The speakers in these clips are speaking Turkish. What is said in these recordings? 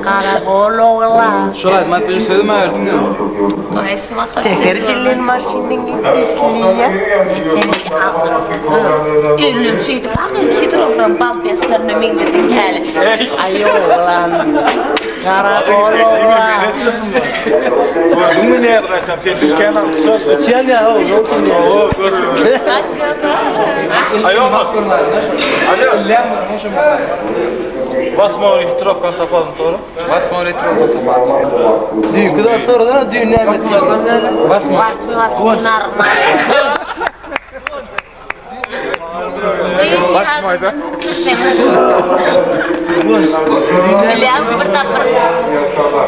Karakoloğla. Şolay, ben bir sözüm verdin ya. Ay şuna Tekerlerin maşinin gitmişliğe. Seninki ağır. Ürlüm şeydi. Bakın hidrodan bal beslerine mingledin hali. Ay oğlan. Karakoloğla. Gördün mü ne yapacağım? Fethi kenar kısa. Çiğen ya, o olsun ya. Oo, gördüm. Ayol bak. Alo. Basma oraya itirafkan tapalım sonra. Basma oraya troll tapalım. Düğün kadar sonra da düğün nerede? Basma. Başmaydı. Biliyorum burada.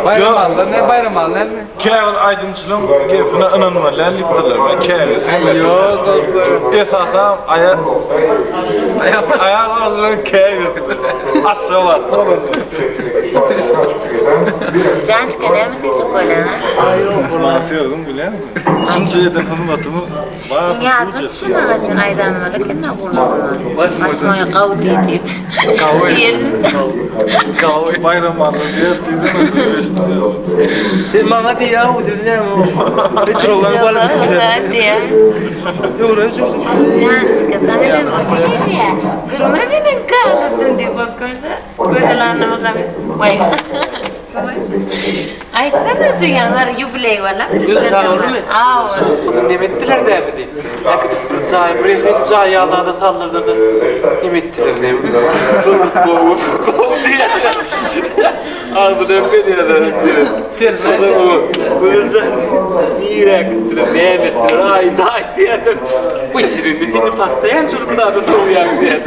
Bayram aldı, ne bayram aldı, ne? Kâğır aydınçılığım gepine inanma, ləllikdirler ben kâğır. Yok, dostlar. Esasam ayak ağzından kâğır. Aşağı var. Cançka ne mi seçip koyana? Atıyordum bilen mi? Şunca eden hırmatımı var. Ya adı şuna adın aydanmalı ki ne kullanma. Basmaya kavu deyip. Kahve bayram aldı diye istediğim Biz bana diye ya, o dedi ne o? Petroldan var bizler. Diye. Uğraşıyorsun. Cançka da öyle mi? Kırma benim kanıtın diye bakıyorsa. Böylelerine bakalım. Vay. Ay tanısı yanlar yubiley valla. Güzel olur mu? Aa. Nimettiler de abi. Akıtıp sahi buraya hep sahi Allah'da tanrıda da nimettiler ne mi? Kovu diye. Ağzı dönme diye de. Kuyulca niye akıttılar, ne emettiler, ay diye. Bu içirinde dini pastayan çocuklar da doğuyan diye.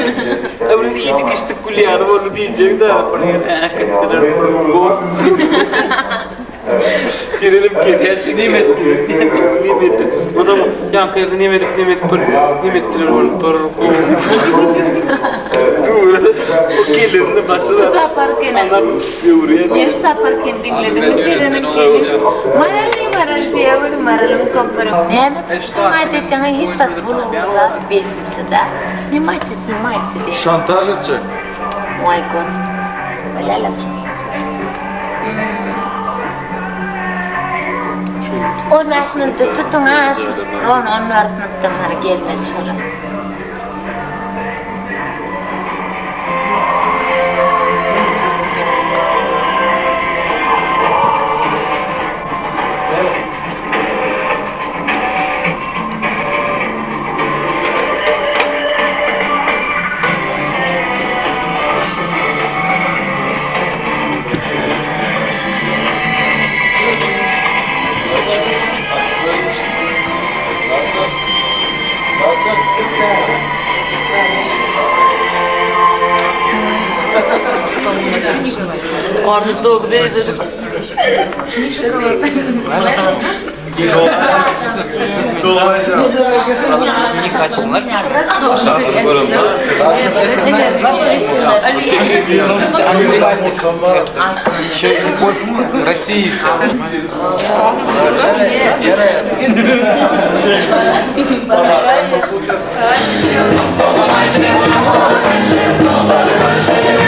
Ömründe yedik içtik kulyanım onu diyecek de buraya akıttılar. Çirelim kediye çek. Nimettiler. O zaman yankıydı nimettiler onu torun kovu. O gelirinde başına. Su taparken. Yaş taparken dinledim. Çirenin kedi. Maral diye öyle maralım komparım. Ne mi? Sнимайте тяга hiç так bulundular besimse de. Снимайте diye. Şantaj edecek. Ой, Господи. Валяля. Onun aşkını tutun ha. Onun ardından gelmedi şöyle. Karnı soğuk değil dedim. İyi kaçsınlar. Aşağıda görünme. Еще любовь к России. Ay,